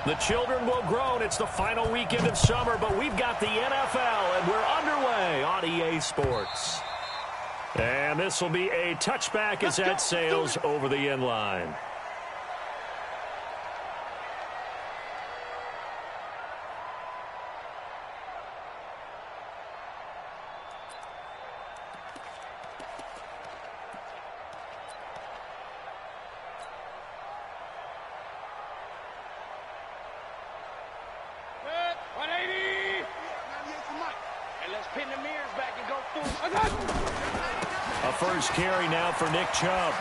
The children will groan. It's the final weekend of summer, but we've got the NFL, and we're underway on EA Sports. And this will be a touchback as that sails over the end line. A first carry now for Nick Chubb.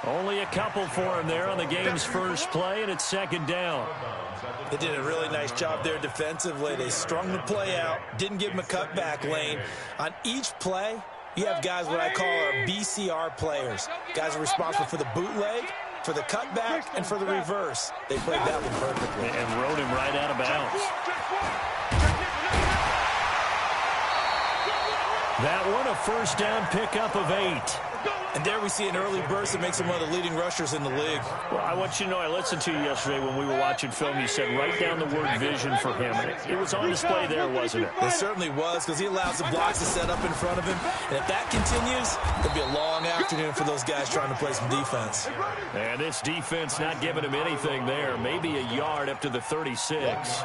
Only a couple for him there on the game's first play, and it's second down. They did a really nice job there defensively. They strung the play out, didn't give him a cutback lane. On each play, you have guys what I call our BCR players. Guys are responsible for the bootleg, for the cutback, and for the reverse. They played that one perfectly. And rode him right out of bounds. That one, a first down pickup of 8. And there we see an early burst that makes him one of the leading rushers in the league. Well, I want you to know, I listened to you yesterday when we were watching film. You said write down the word vision for him. It was on display there, wasn't it? It certainly was, because he allows the blocks to set up in front of him. And if that continues, it'll be a long afternoon for those guys trying to play some defense. And this defense not giving him anything there. Maybe a yard up to the 36.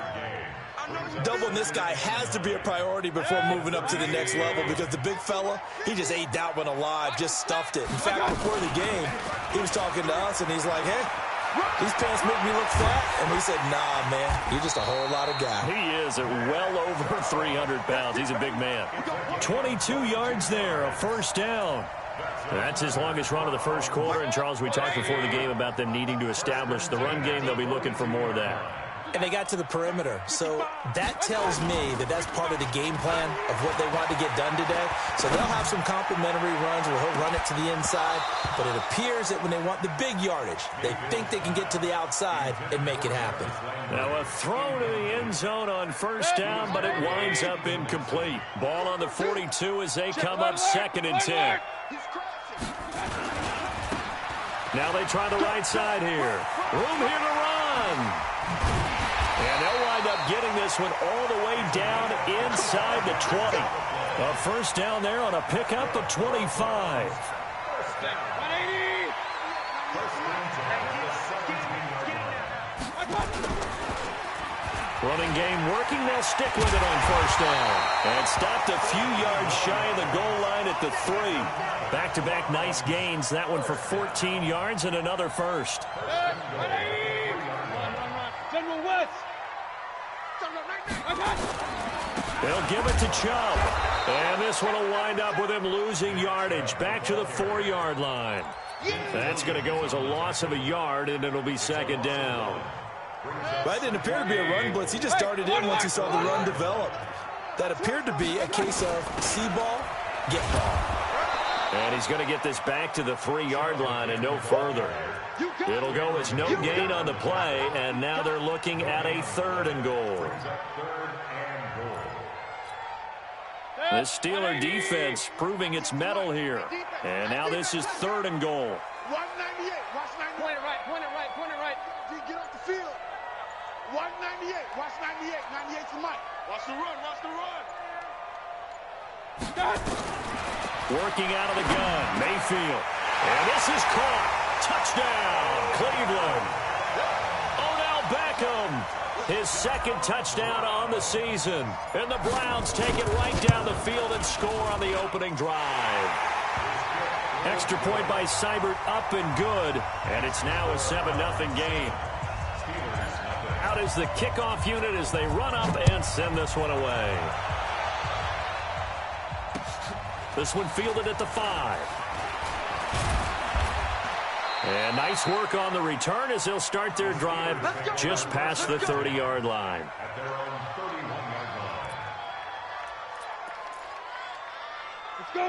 Doubling this guy has to be a priority before moving up to the next level, because the big fella, he just ate that one alive, just stuffed it. In fact, before the game, he was talking to us, and he's like, hey, these pants make me look fat. And we said, nah, man, you're just a whole lot of guy. He is at well over 300 pounds. He's a big man. 22 yards there, a first down. That's his longest run of the first quarter. And, Charles, we talked before the game about them needing to establish the run game. They'll be looking for more of that. And they got to the perimeter. So that tells me that that's part of the game plan of what they want to get done today. So they'll have some complimentary runs where he'll run it to the inside. But it appears that when they want the big yardage, they think they can get to the outside and make it happen. Now a throw to the end zone on first down, but it winds up incomplete. Ball on the 42 as they come up 2nd and 10. Now they try the right side here. Room here to run. And they'll wind up getting this one all the way down inside the 20. A first down there on a pickup of 25. Running game working. They'll stick with it on first down. And stopped a few yards shy of the goal line at the 3. Back-to-back nice gains. That one for 14 yards and another first. They'll give it to Chubb. And this one will wind up with him losing yardage. Back to the 4-yard line. That's going to go as a loss of a yard, and it'll be second down. That didn't appear to be a run blitz. He just started in once he saw the run develop. That appeared to be a case of see ball, get ball. And he's going to get this back to the 3-yard line and no further. It'll go as no gain on the play, and now they're looking at a 3rd and goal. The Steeler defense proving its mettle here. And now this is 3rd and goal. 198. Watch 98. Point it right. Point it right. Point it right. Get off the field. 198. Watch 98. 98 to Mike. Watch the run. Watch the run. Working out of the gun. Mayfield. And this is caught. Touchdown, Cleveland. Odell Beckham. His 2nd touchdown on the season. And the Browns take it right down the field and score on the opening drive. Extra point by Seibert up and good. And it's now a 7-0 game. Out is the kickoff unit as they run up and send this one away. This one fielded at the 5. And nice work on the return as they'll start their drive just past the 30-yard line.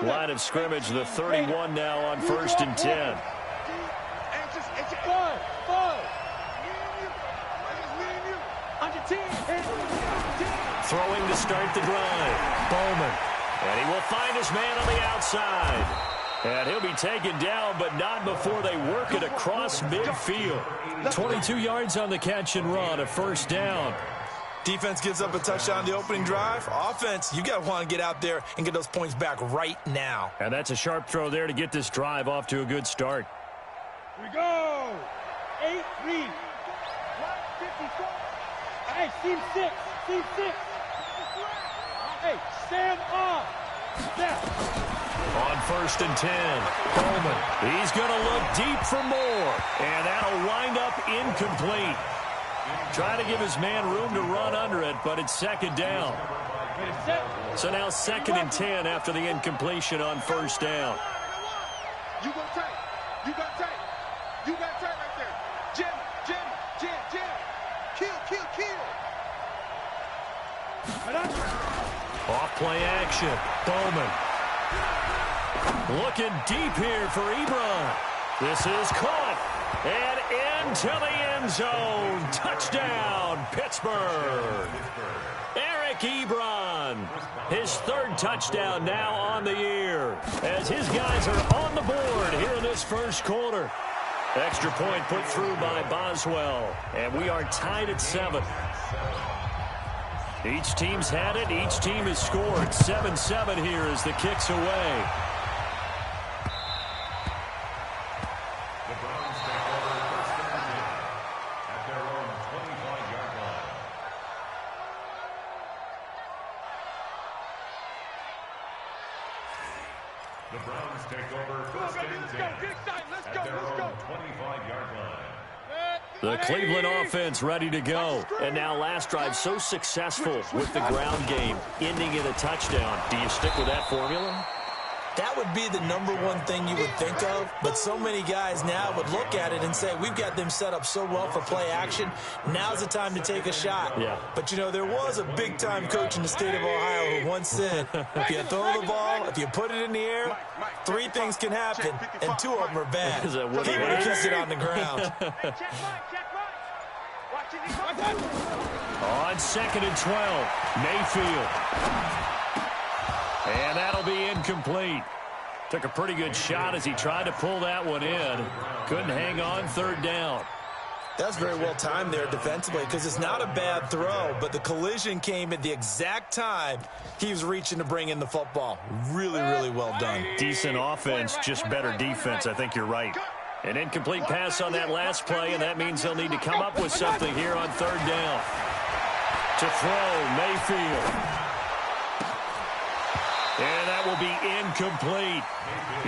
Line of scrimmage, the 31 now on 1st and 10. Throwing to start the drive. Bowman. And he will find his man on the outside. And he'll be taken down, but not before they work it across midfield. 22 yards on the catch and run, a first down. Defense gives up a touchdown the opening drive. Offense, you got to want to get out there and get those points back right now. And that's a sharp throw there to get this drive off to a good start. Here we go. 8-3. Hey, team 6. Team 6. Hey, stand up. Step. On 1st and 10, Bowman. He's going to look deep for more. And that'll wind up incomplete. Trying to give his man room to run under it, but it's second down. So now 2nd and 10 after the incompletion on 1st down. You got tight. You got tight. You got tight right there. Jim. Kill. Off play action. Bowman. Looking deep here for Ebron. This is caught. And into the end zone. Touchdown, Pittsburgh. Eric Ebron. His 3rd touchdown now on the year. As his guys are on the board here in this first quarter. Extra point put through by Boswell. And we are tied at 7. Each team's had it. Each team has scored. 7-7 here as the kick's away. The Browns take over 1st and 10 at their own 25-yard line. The Cleveland offense ready to go. And now last drive so successful with the ground game, ending in a touchdown. Do you stick with that formula? That would be the #1 thing you would think of, but so many guys now would look at it and say, we've got them set up so well for play action. Now's the time to take a shot. Yeah. But, you know, there was a big-time coach in the state of Ohio who once said, if you throw the ball, if you put it in the air, 3 things can happen, and 2 of them are bad. Is that what He it would have is? kept it on the ground. On 2nd and 12, Mayfield. And that'll be incomplete. Took a pretty good shot as he tried to pull that one in. Couldn't hang on 3rd down. That's very well timed there defensively because it's not a bad throw, but the collision came at the exact time he was reaching to bring in the football. Really, really well done. Decent offense, just better defense. I think you're right. An incomplete pass on that last play, and that means they'll need to come up with something here on 3rd down. To throw, Mayfield. And that will be incomplete.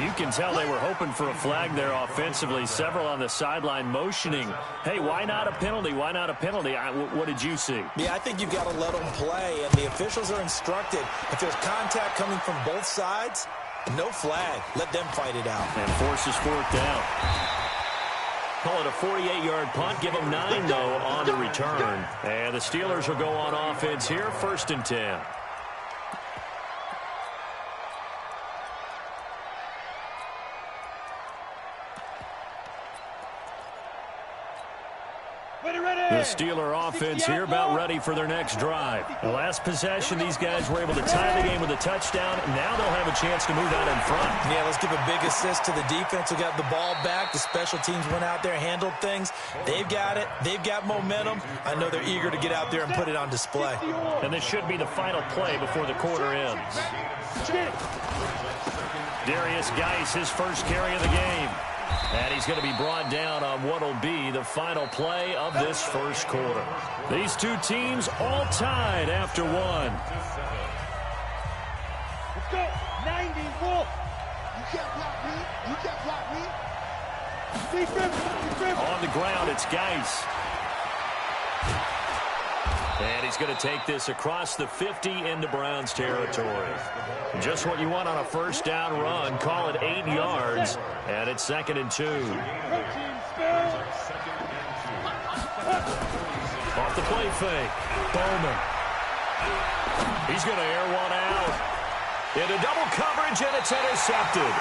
You can tell they were hoping for a flag there offensively. Several on the sideline motioning. Hey, why not a penalty? Why not a penalty? What did you see? Yeah, I think you've got to let them play, and the officials are instructed. If there's contact coming from both sides, no flag. Let them fight it out. And forces 4th down. Call it a 48-yard punt. Give them 9, though, on the return. And the Steelers will go on offense here, 1st and 10. The Steeler offense here about ready for their next drive. The last possession, these guys were able to tie the game with a touchdown. Now they'll have a chance to move out in front. Yeah, let's give a big assist to the defense who got the ball back. The special teams went out there, handled things. They've got it. They've got momentum. I know they're eager to get out there and put it on display. And this should be the final play before the quarter ends. Darius Geis, his first carry of the game. And he's going to be brought down on what will be the final play of this first quarter. These two teams all tied after 1. Let's go. 90, Wolf. You can't block me. You can't block me. On the ground, it's Geis. And he's going to take this across the 50 into Browns territory. Just what you want on a first down run. Call it 8 yards. And it's 2nd and 2. Off the play fake. Bowman. He's going to air one out. Into double coverage, and it's intercepted.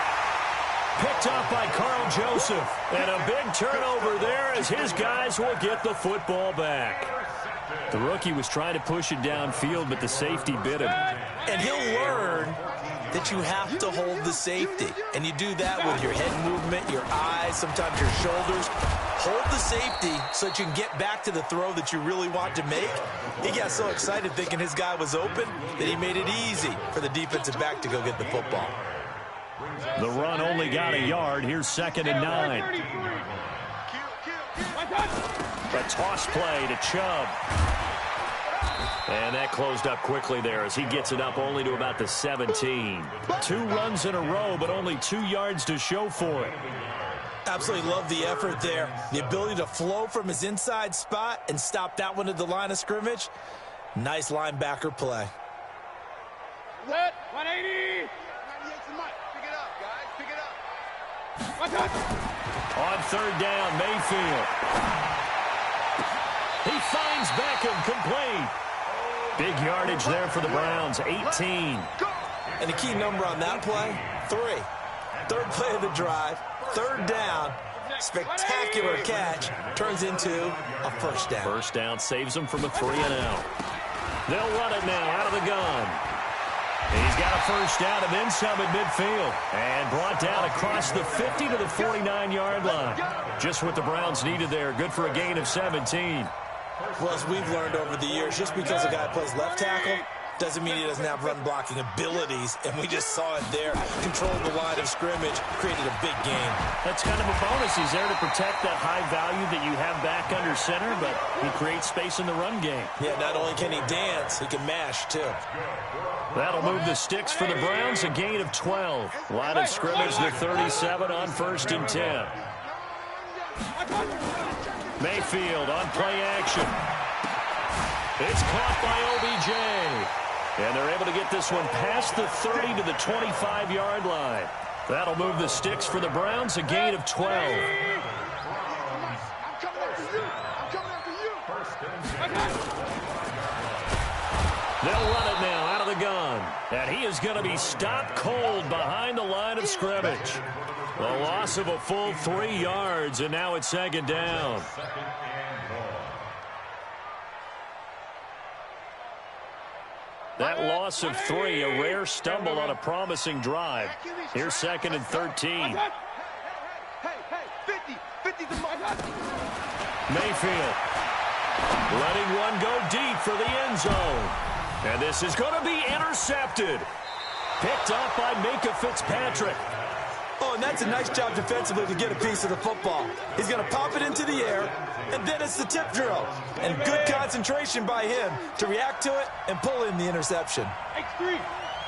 Picked up by Carl Joseph. And a big turnover there as his guys will get the football back. The rookie was trying to push it downfield, but the safety bit him. And he'll learn that you have to hold the safety. And you do that with your head movement, your eyes, sometimes your shoulders. Hold the safety so that you can get back to the throw that you really want to make. He got so excited thinking his guy was open that he made it easy for the defensive back to go get the football. The run only got a yard. Here's 2nd and 9. A toss play to Chubb. And that closed up quickly there as he gets it up only to about the 17. 2 runs in a row, but only 2 yards to show for it. Absolutely love the effort there. The ability to flow from his inside spot and stop that one at the line of scrimmage. Nice linebacker play. What? 180. 98 to Mike. Pick it up, guys. Pick it up. On 3rd down, Mayfield. He finds Beckham complete. Big yardage there for the Browns, 18. And the key number on that play, 3. 3rd play of the drive, 3rd down, spectacular catch, turns into a 1st down. 1st down saves them from a 3-and-out. They'll run it now out of the gun. He's got a 1st down and then some at midfield. And brought down across the 50 to the 49-yard line. Just what the Browns needed there. Good for a gain of 17. Well, as we've learned over the years, just because a guy plays left tackle doesn't mean he doesn't have run-blocking abilities, and we just saw it there. Controlled the line of scrimmage, created a big game. That's kind of a bonus. He's there to protect that high value that you have back under center, but he creates space in the run game. Yeah, not only can he dance, he can mash, too. That'll move the sticks for the Browns, a gain of 12. Line of scrimmage to 37 on 1st and 10. Mayfield on play action. It's caught by OBJ. And they're able to get this one past the 30 to the 25-yard line. That'll move the sticks for the Browns, a gain of 12. I'm coming after you. I'm coming after you. They'll run it now out of the gun. And he is going to be stopped cold behind the line of scrimmage. The loss of a full 3 yards, and now it's 2nd down. That loss of 3, a rare stumble on a promising drive. Here's 2nd and 13. Hey, 50 to Mike. Mayfield letting one go deep for the end zone. And this is going to be intercepted. Picked up by Minka Fitzpatrick. Oh, and that's a nice job defensively to get a piece of the football. He's going to pop it into the air, and then it's the tip drill. And good concentration by him to react to it and pull in the interception. X3,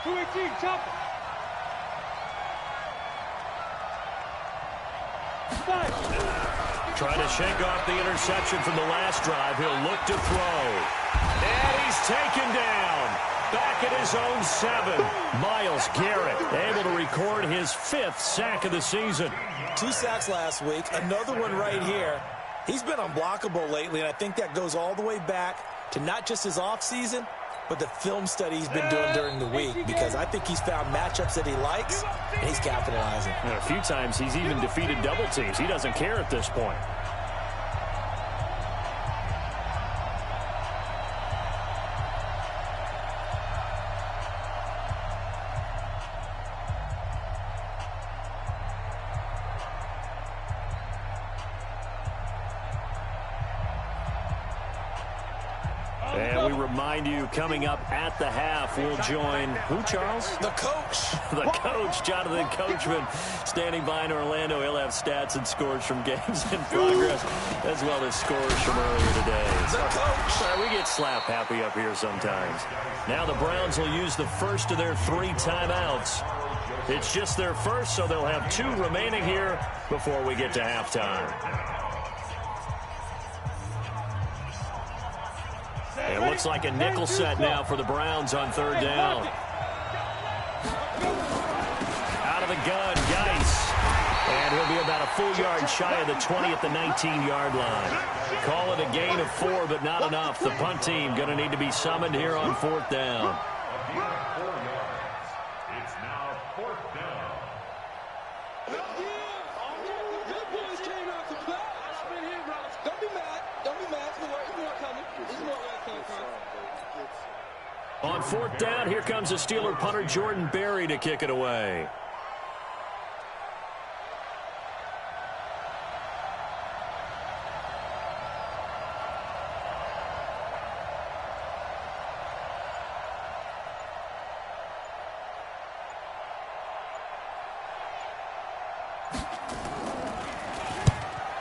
218, chopper. Trying to shake off the interception from the last drive. He'll look to throw. And he's taken down. Back at his own 7. Myles Garrett able to record his 5th sack of the season. 2 sacks last week, another one right here. He's been unblockable lately, and I think that goes all the way back to not just his offseason, but the film study he's been doing during the week, because I think he's found matchups that he likes, and he's capitalizing. And a few times he's even defeated double teams. He doesn't care at this point. And we remind you, coming up at the half, we'll join who, Charles? The coach. The coach, Jonathan Coachman, standing by in Orlando. He'll have stats and scores from games in progress, as well as scores from earlier today. The coach. Sorry, we get slap happy up here sometimes. Now the Browns will use the first of their 3 timeouts. It's just their first, so they'll have 2 remaining here before we get to halftime. It looks like a nickel set now for the Browns on 3rd down. Out of the gun, Geis. And he'll be about a full yard shy of the 20 at the 19-yard line. Call it a gain of 4, but not enough. The punt team going to need to be summoned here on 4th down. It's now 4th down. Don't be mad. Don't be mad. There's more coming. There's more coming. On fourth down, here comes the Steeler punter Jordan Berry to kick it away.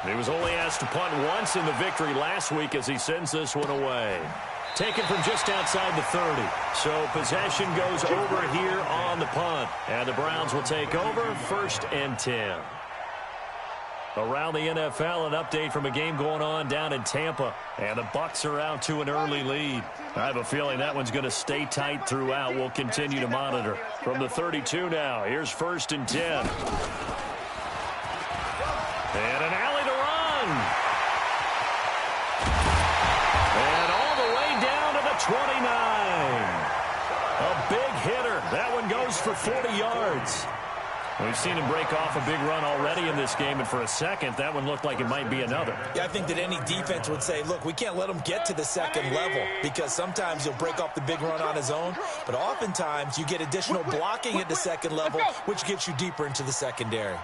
He was only asked to punt once in the victory last week as he sends this one away. Taken from just outside the 30. So possession goes over here on the punt. And the Browns will take over 1st and 10. Around the NFL, an update from a game going on down in Tampa. And the Bucs are out to an early lead. I have a feeling that one's going to stay tight throughout. We'll continue to monitor. From the 32 now, here's 1st and 10. And an alley to run. And all the way down to the 29. A big hitter. That one goes for 40 yards. We've seen him break off a big run already in this game, and for a second, that one looked like it might be another. Yeah, I think that any defense would say, look, we can't let him get to the second level because sometimes he'll break off the big run on his own, but oftentimes you get additional blocking at the second level, which gets you deeper into the secondary.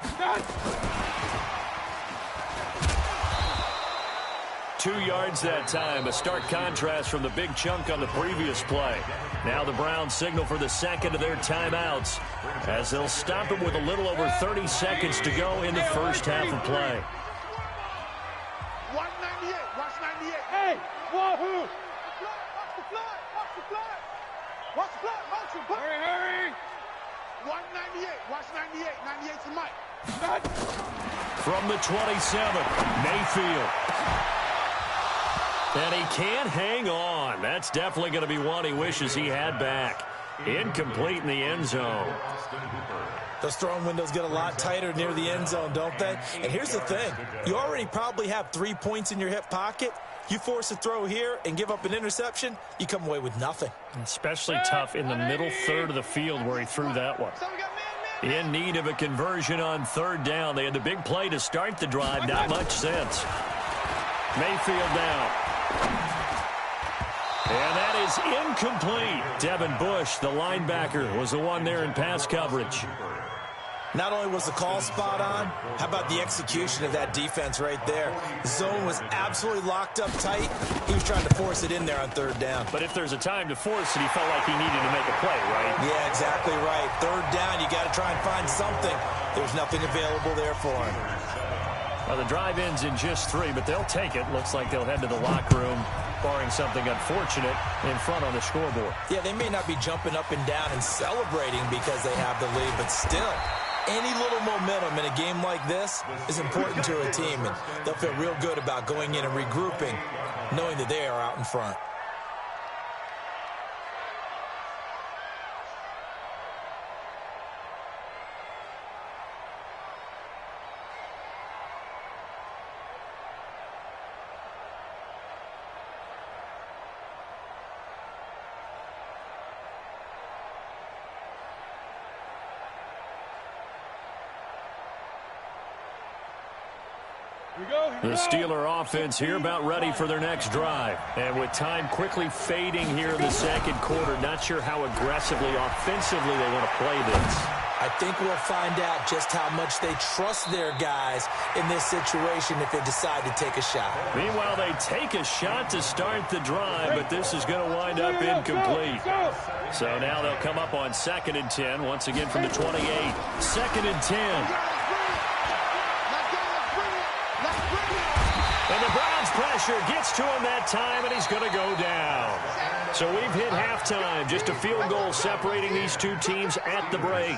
2 yards that time, a stark contrast from the big chunk on the previous play. Now the Browns signal for the second of their timeouts as they'll stop it with a little over 30 seconds to go in the first half of play. 198, watch 98. Hey, wahoo! Watch the flag, watch the flag. Watch the flag, motion, hurry, hurry. 198, watch 98, 98 to Mike. From the 27, Mayfield. And he can't hang on. That's definitely going to be one he wishes he had back. Incomplete in the end zone. Those throwing windows get a lot tighter near the end zone, don't they? And here's the thing. You already probably have 3 points in your hip pocket. You force a throw here and give up an interception, you come away with nothing. Especially tough in the middle third of the field where he threw that one. In need of a conversion on 3rd down. They had the big play to start the drive. Not much sense. Mayfield down. And that is incomplete. Devin Bush, the linebacker, was the one there in pass coverage. Not only was the call spot on, how about the execution of that defense right there? The zone was absolutely locked up tight. He was trying to force it in there on 3rd down. But if there's a time to force it, he felt like he needed to make a play, right? Yeah, exactly right. 3rd down, you got to try and find something. There's nothing available there for him. Well, the drive ends in just 3, but they'll take it. Looks like they'll head to the locker room, barring something unfortunate in front on the scoreboard. Yeah, they may not be jumping up and down and celebrating because they have the lead, but still, any little momentum in a game like this is important to a team, and they'll feel real good about going in and regrouping, knowing that they are out in front. The Steeler offense here about ready for their next drive. And with time quickly fading here in the second quarter, not sure how aggressively, offensively they want to play this. I think we'll find out just how much they trust their guys in this situation if they decide to take a shot. Meanwhile, they take a shot to start the drive, but this is going to wind up incomplete. So now they'll come up on 2nd and 10, once again from the 28. 2nd and 10. And the Browns pressure gets to him that time, and he's going to go down. So we've hit halftime. Just a field goal separating these two teams at the break.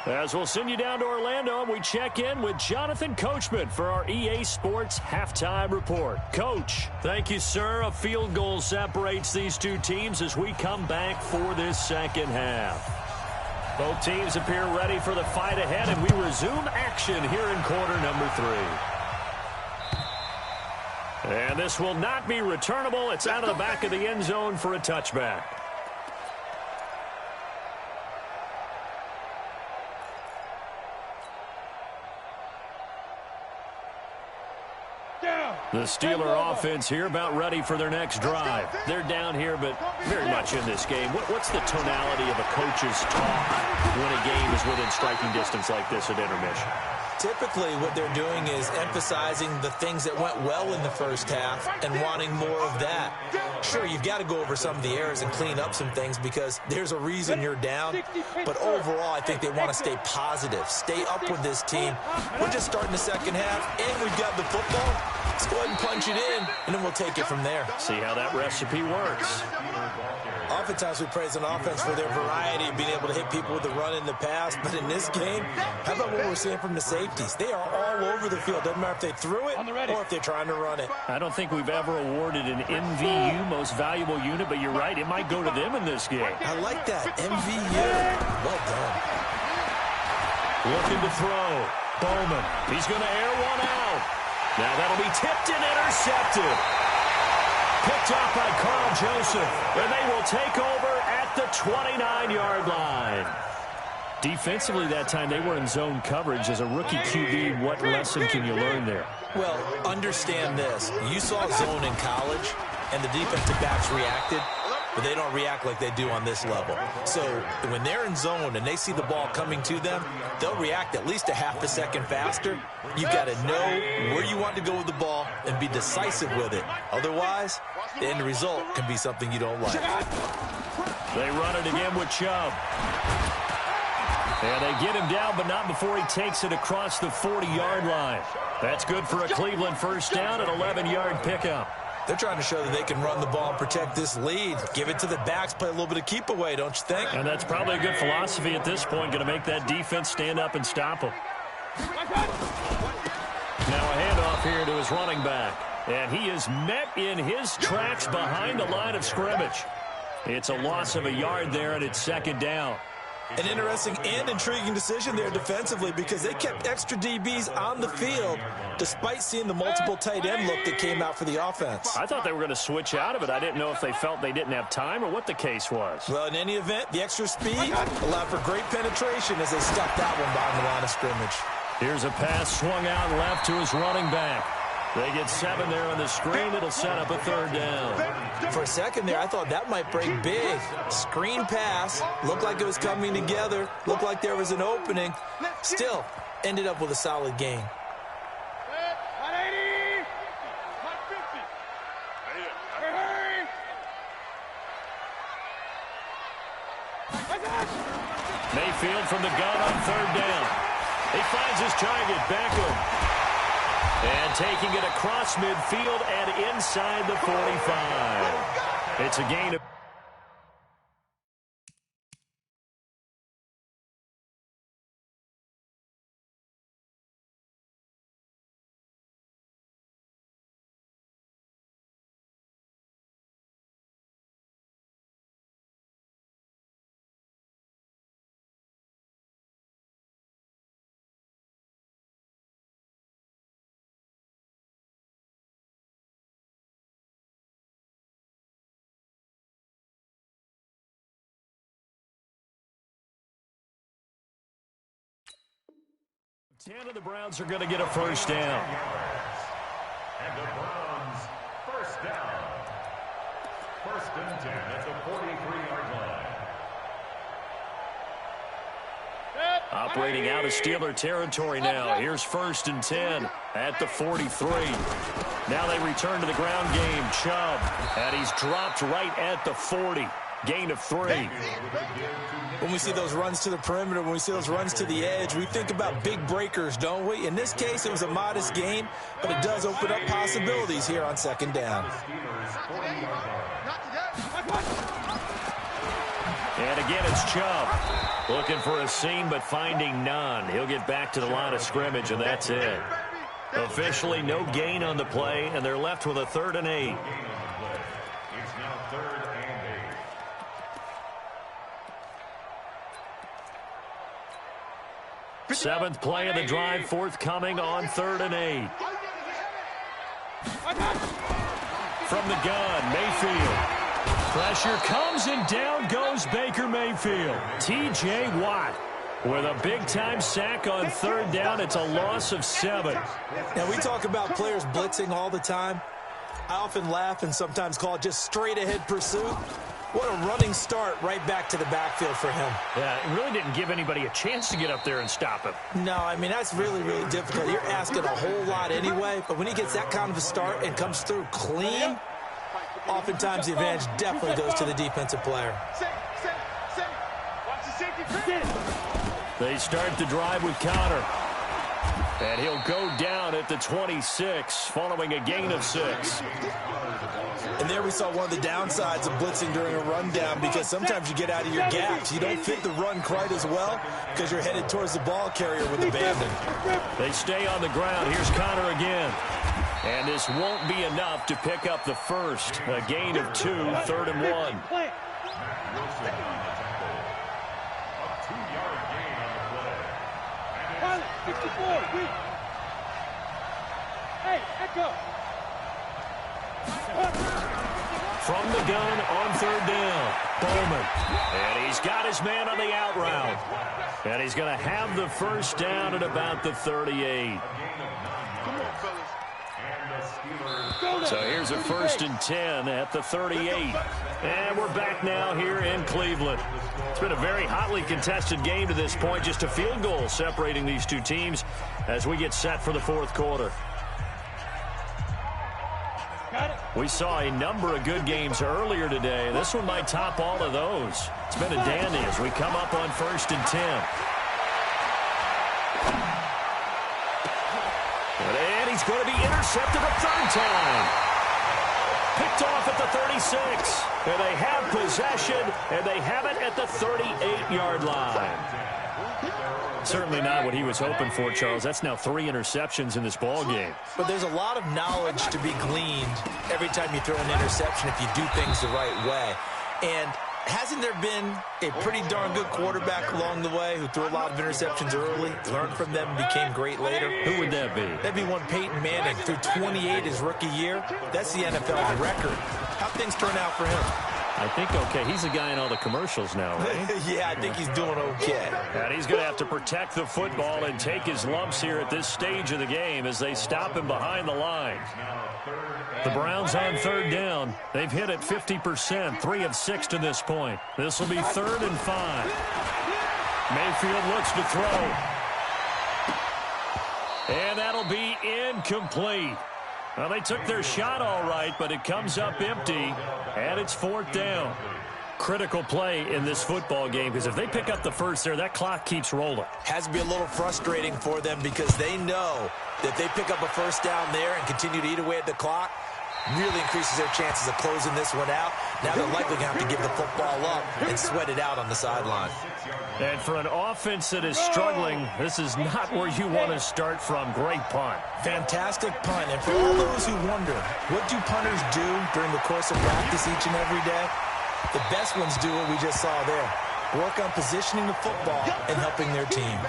As we'll send you down to Orlando, and we check in with Jonathan Coachman for our EA Sports Halftime Report. Coach, thank you, sir. A field goal separates these two teams as we come back for this second half. Both teams appear ready for the fight ahead, and we resume action here in quarter number 3. And this will not be returnable. It's out of the back of the end zone for a touchback. The Steeler offense here about ready for their next drive. They're down here, but very much in this game. What's the tonality of a coach's talk when a game is within striking distance like this at intermission? Typically, what they're doing is emphasizing the things that went well in the first half and wanting more of that. Sure, you've got to go over some of the errors and clean up some things because there's a reason you're down. But overall, I think they want to stay positive, stay up with this team. We're just starting the second half, and we've got the football. Let's go ahead and punch it in, and then we'll take it from there. See how that recipe works. Oftentimes we praise an offense for their variety of being able to hit people with the run in the pass. But in this game, how about what we're seeing from the safeties? They are all over the field. Doesn't matter if they threw it or if they're trying to run it. I don't think we've ever awarded an MVU, most valuable unit, but you're right. It might go to them in this game. I like that. MVU. Well done. Looking to throw. Bowman. He's going to air one out. Now that'll be tipped and intercepted. Picked off by Carl Joseph, and they will take over at the 29-yard line. Defensively that time, they were in zone coverage. As a rookie QB, what lesson can you learn there? Well, understand this. You saw zone in college, and the defensive backs reacted, but they don't react like they do on this level. So when they're in zone and they see the ball coming to them, they'll react at least a half a second faster. You've got to know where you want to go with the ball and be decisive with it. Otherwise, the end result can be something you don't like. They run it again with Chubb. And they get him down, but not before he takes it across the 40-yard line. That's good for a Cleveland first down, an 11-yard pickup. They're trying to show that they can run the ball and protect this lead. Give it to the backs, play a little bit of keep away, don't you think? And that's probably a good philosophy at this point, going to make that defense stand up and stop them. Now a handoff here to his running back. And he is met in his tracks behind the line of scrimmage. It's a loss of a yard there, and it's second down. An interesting and intriguing decision there defensively because they kept extra DBs on the field despite seeing the multiple tight end look that came out for the offense. I thought they were going to switch out of it. I didn't know if they felt they didn't have time or what the case was. Well, in any event, the extra speed allowed for great penetration as they stuck that one behind the line of scrimmage. Here's a pass swung out left to his running back. They get 7 there on the screen. It'll set up a third down. For a second there, I thought that might break big. Screen pass. Looked like it was coming together. Looked like there was an opening. Still, ended up with a solid gain. Mayfield from the gun on third down. He finds his target, Beckham. And taking it across midfield and inside the 45. It's a gain of... Ten of the Browns are going to get a first down. And the Browns, first down. First and 10 at the 43-yard line. Operating out of Steeler territory now. Here's first and 10 at the 43. Now they return to the ground game. Chubb, and he's dropped right at the 40. Gain of 3. When we see those runs to the perimeter, when we see those runs to the edge, we think about big breakers, don't we? In this case, it was a modest gain, but it does open up possibilities here on second down. And again, it's Chubb. Looking for a seam, but finding none. He'll get back to the line of scrimmage, and that's it. Officially, no gain on the play, and they're left with a 3rd and 8. It's now 3rd and 8. Seventh play of the drive forthcoming on 3rd and 8. From the gun, Mayfield. Pressure comes and down goes Baker Mayfield. T.J. Watt With a big-time sack on third down, it's a loss of 7. Now, we talk about players blitzing all the time. I often laugh and sometimes call it just straight-ahead pursuit. What a running start right back to the backfield for him. Yeah, it really didn't give anybody a chance to get up there and stop him. No, I mean, that's really, really difficult. You're asking a whole lot anyway, but when he gets that kind of a start and comes through clean, oftentimes the advantage definitely goes to the defensive player. They start the drive with Connor. And he'll go down at the 26, following a gain of 6. And there we saw one of the downsides of blitzing during a rundown, because sometimes you get out of your gaps. You don't fit the run quite as well because you're headed towards the ball carrier with abandon. They stay on the ground. Here's Connor again. And this won't be enough to pick up the first. A gain of 2, 3rd and 1. Hey, echo. From the gun on 3rd down, Bowman. And he's got his man on the out route. And he's going to have the first down at about the 38. Come on, fellas. So here's a 1st and 10 at the 38. And we're back now here in Cleveland. It's been a very hotly contested game to this point. Just a field goal separating these two teams as we get set for the 4th quarter. We saw a number of good games earlier today. This one might top all of those. It's been a dandy as we come up on 1st and 10. And he's going to be intercepted a 3rd time. Picked off at the 36. And they have possession, and they have it at the 38-yard line. Certainly not what he was hoping for, Charles. That's now 3 interceptions in this ball game. But there's a lot of knowledge to be gleaned every time you throw an interception if you do things the right way. And hasn't there been a pretty darn good quarterback along the way who threw a lot of interceptions early, learned from them, and became great later? Who would that be? That'd be one Peyton Manning, threw 28 his rookie year. That's the NFL's record. How'd things turn out for him? I think okay. He's a guy in all the commercials now, right? Yeah, I think he's doing okay. And he's going to have to protect the football and take his lumps here at this stage of the game as they stop him behind the line. The Browns on 3rd down. They've hit it 50%, 3 of 6 to this point. This will be 3rd and 5. Mayfield looks to throw. And that'll be incomplete. Well, they took their shot all right, but it comes up empty, and it's 4th down. Critical play in this football game, because if they pick up the first there, that clock keeps rolling. Has to be a little frustrating for them because they know that they pick up a 1st down there and continue to eat away at the clock, really increases their chances of closing this one out. Now they're likely going to have to give the football up and sweat it out on the sideline. And for an offense that is struggling, this is not where you want to start from. Great punt. Fantastic punt. And for all those who wonder, what do punters do during the course of practice each and every day? The best ones do what we just saw there. Work on positioning the football and helping their team.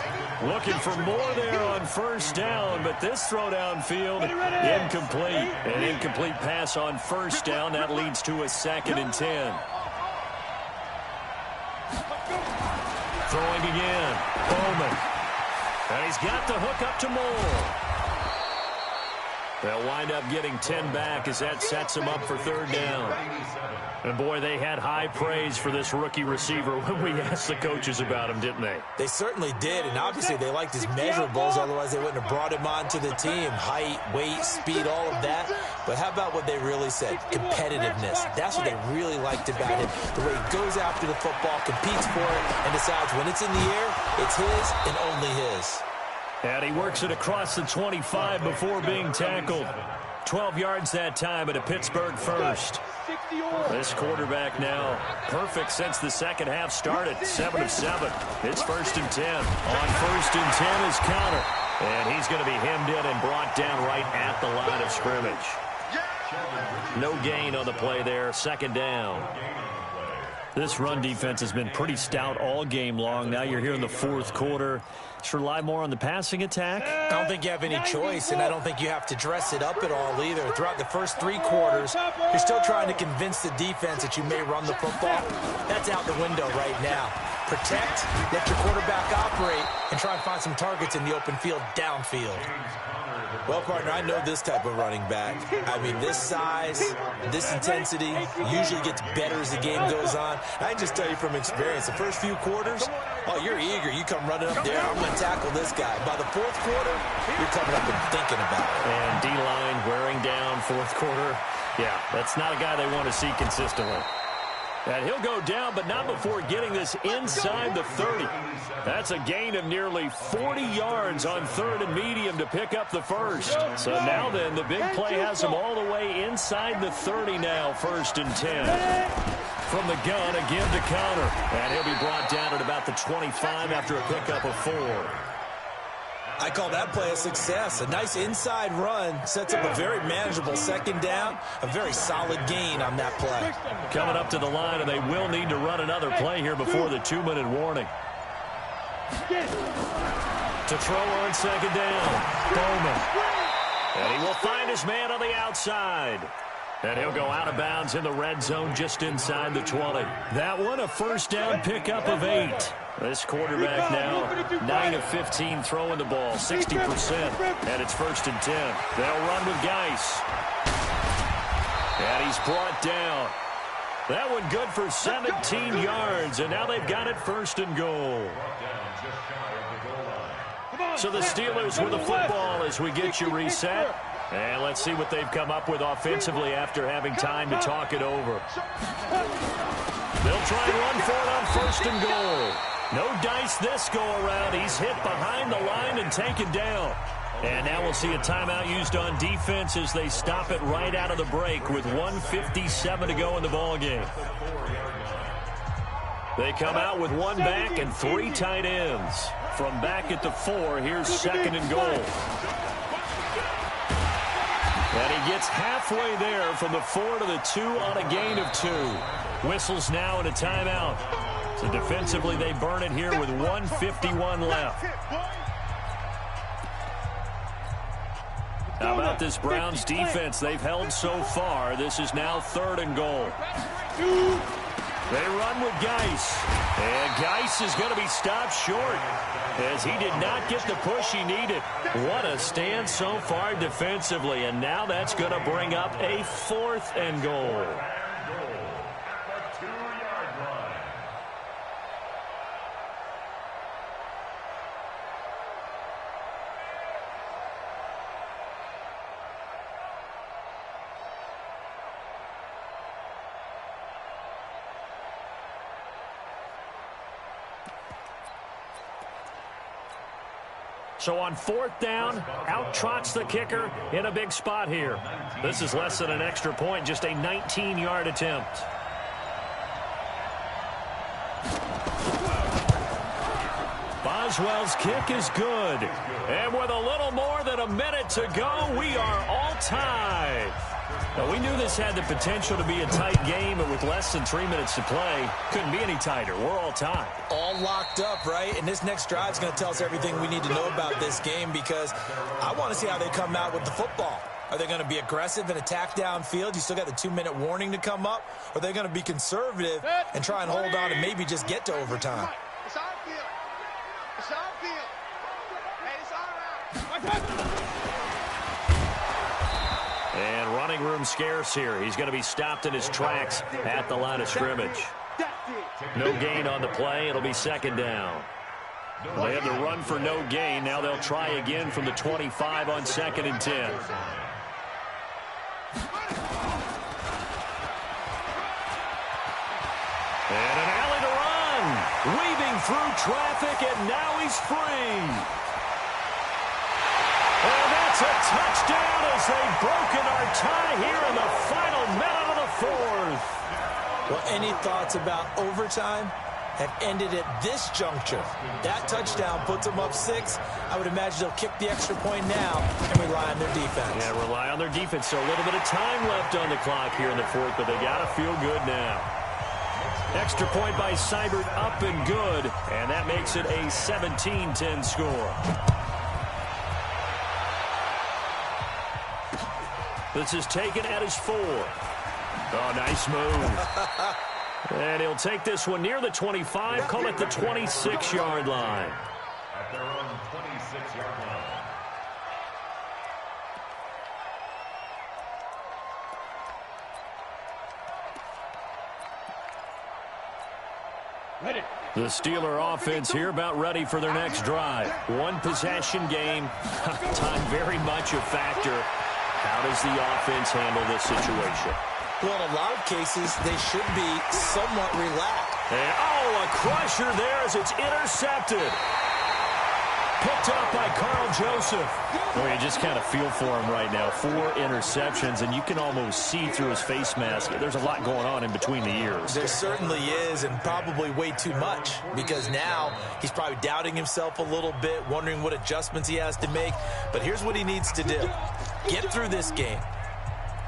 Looking for more there on 1st down, but this throw downfield, incomplete. An incomplete pass on 1st down. That leads to a 2nd and 10. Throwing again. Bowman. And he's got the hook up to Moore. They'll wind up getting 10 back as that sets him up for 3rd down. And, boy, they had high praise for this rookie receiver when we asked the coaches about him, didn't they? They certainly did, and obviously they liked his measurables, otherwise they wouldn't have brought him onto the team. Height, weight, speed, all of that. But how about what they really said? Competitiveness. That's what they really liked about him. The way he goes after the football, competes for it, and decides when it's in the air, it's his and only his. And he works it across the 25 before being tackled. 12 yards that time at a Pittsburgh first. This quarterback now perfect since the second half started. 7 of 7. It's 1st and 10. On 1st and 10 is Connor. And he's going to be hemmed in and brought down right at the line of scrimmage. No gain on the play there. 2nd down. This run defense has been pretty stout all game long. Now you're here in the 4th quarter. Should rely more on the passing attack? I don't think you have any choice, and I don't think you have to dress it up at all either. Throughout the first 3 quarters, you're still trying to convince the defense that you may run the football. That's out the window right now. Protect, let your quarterback operate, and try and find some targets in the open field downfield. Well, partner, I know this type of running back. I mean, this size, this intensity usually gets better as the game goes on. I can just tell you from experience, the first few quarters, oh, you're eager. You come running up there, I'm going to tackle this guy. By the fourth quarter, you're coming up and thinking about it. And D-line wearing down fourth quarter. Yeah, that's not a guy they want to see consistently. And he'll go down, but not before getting this inside the 30. That's a gain of nearly 40 yards on 3rd and medium to pick up the first. So now then, the big play has him all the way inside the 30 now, 1st and 10. From the gun, a give to counter. And he'll be brought down at about the 25 after a pickup of 4. I call that play a success. A nice inside run sets up a very manageable 2nd down. A very solid gain on that play. Coming up to the line, and they will need to run another play here before the 2-minute warning. To throw on 2nd down, Bowman. And he will find his man on the outside. And he'll go out of bounds in the red zone just inside the 20. That one, a 1st down pickup of 8. This quarterback now, 9 of 15 throwing the ball, 60%. And it's 1st and 10. They'll run with Geis. And he's brought down. That one good for 17 yards. And now they've got it 1st and goal. So the Steelers with the football as we get you reset. And let's see what they've come up with offensively after having time to talk it over. They'll try and run for it on 1st and goal. No dice this go-around. He's hit behind the line and taken down. And now we'll see a timeout used on defense as they stop it right out of the break with 1:57 to go in the ballgame. They come out with 1 back and 3 tight ends. From back at the 4, here's 2nd and goal. And he gets halfway there from the 4 to the 2 on a gain of 2. Whistles now in a timeout. So defensively, they burn it here with 1:51 left. How about this Browns defense they've held so far? This is now 3rd and goal. They run with Geis. And Geis is going to be stopped short as he did not get the push he needed. What a stand so far defensively. And now that's going to bring up a 4th and goal. So on 4th down, out trots the kicker in a big spot here. This is less than an extra point, just a 19-yard attempt. Boswell's kick is good. And with a little more than a minute to go, we are all tied. Now, we knew this had the potential to be a tight game, but with less than 3 minutes to play, couldn't be any tighter. We're all tied. All locked up, right? And this next drive is going to tell us everything we need to know about this game because I want to see how they come out with the football. Are they going to be aggressive and attack downfield? You still got the 2-minute warning to come up? Or are they going to be conservative and try and hold on and maybe just get to overtime? It's our field. It's our field. Hey, it's all right. And running room scarce here. He's going to be stopped in his tracks at the line of scrimmage. No gain on the play. It'll be 2nd down. They had the run for no gain. Now they'll try again from the 25 on 2nd and 10. And an alley to run. Weaving through traffic, and now he's free. And that's a touchdown as they've broken our tie here in the final minute of the 4th. Well, any thoughts about overtime have ended at this juncture? That touchdown puts them up 6. I would imagine they'll kick the extra point now and rely on their defense. Yeah, rely on their defense. So a little bit of time left on the clock here in the 4th, but they got to feel good now. Extra point by Seibert up and good, and that makes it a 17-10 score. This is taken at his 4. Oh, nice move. And he'll take this one near the 25, call it the 26-yard line. at their own 26-yard line. Ready. The Steeler offense here about ready for their next drive. One possession game. Time very much a factor. How does the offense handle this situation? Well, in a lot of cases, they should be somewhat relaxed. And, a crusher there as it's intercepted. Picked up by Carl Joseph. Well, you just kind of feel for him right now. 4 interceptions, and you can almost see through his face mask. There's a lot going on in between the ears. There certainly is, and probably way too much, because now he's probably doubting himself a little bit, wondering what adjustments he has to make. But here's what he needs to do. Get through this game.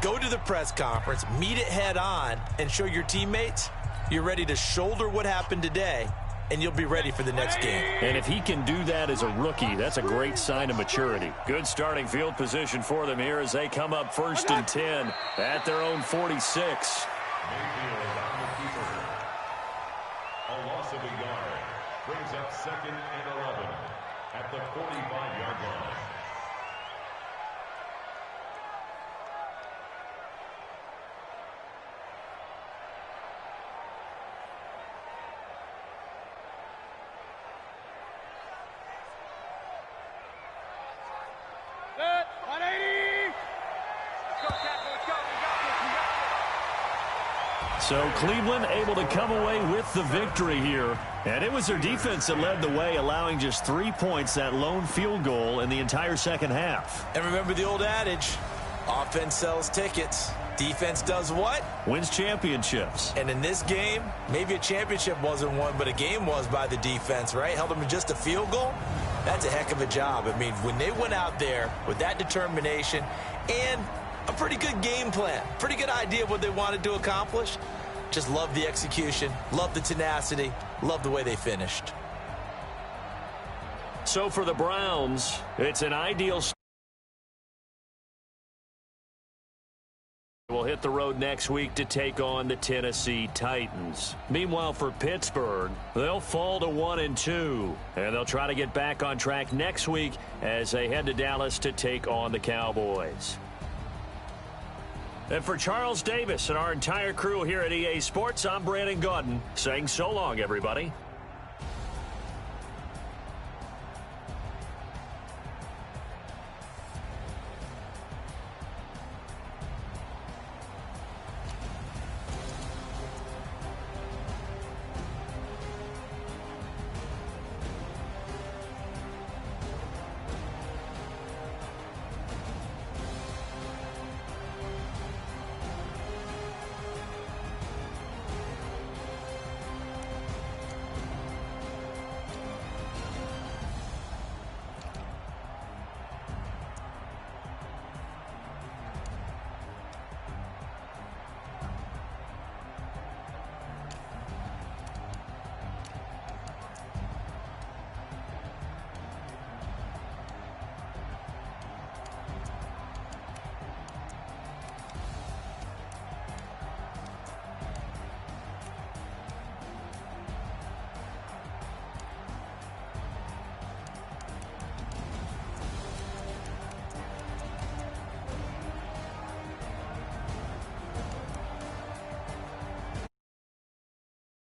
Go to the press conference, meet it head on, and show your teammates you're ready to shoulder what happened today, and you'll be ready for the next game. And if he can do that as a rookie, that's a great sign of maturity. Good starting field position for them here as they come up 1st and 10 at their own 46. Mayfield on the keeper. A loss of a yard brings up 2nd and 11 at the 45-yard line. So Cleveland able to come away with the victory here. And it was their defense that led the way, allowing just 3 points, that lone field goal in the entire second half. And remember the old adage, offense sells tickets. Defense does what? Wins championships. And in this game, maybe a championship wasn't won, but a game was by the defense, right? Held them to just a field goal. That's a heck of a job. I mean, when they went out there with that determination and a pretty good game plan, pretty good idea of what they wanted to accomplish, just love the execution, love the tenacity, love the way they finished. So for the Browns, it's an ideal start. We'll hit the road next week to take on the Tennessee Titans. Meanwhile, for Pittsburgh, they'll fall to 1-2, and they'll try to get back on track next week as they head to Dallas to take on the Cowboys. And for Charles Davis and our entire crew here at EA Sports, I'm Brandon Gaudin saying so long, everybody.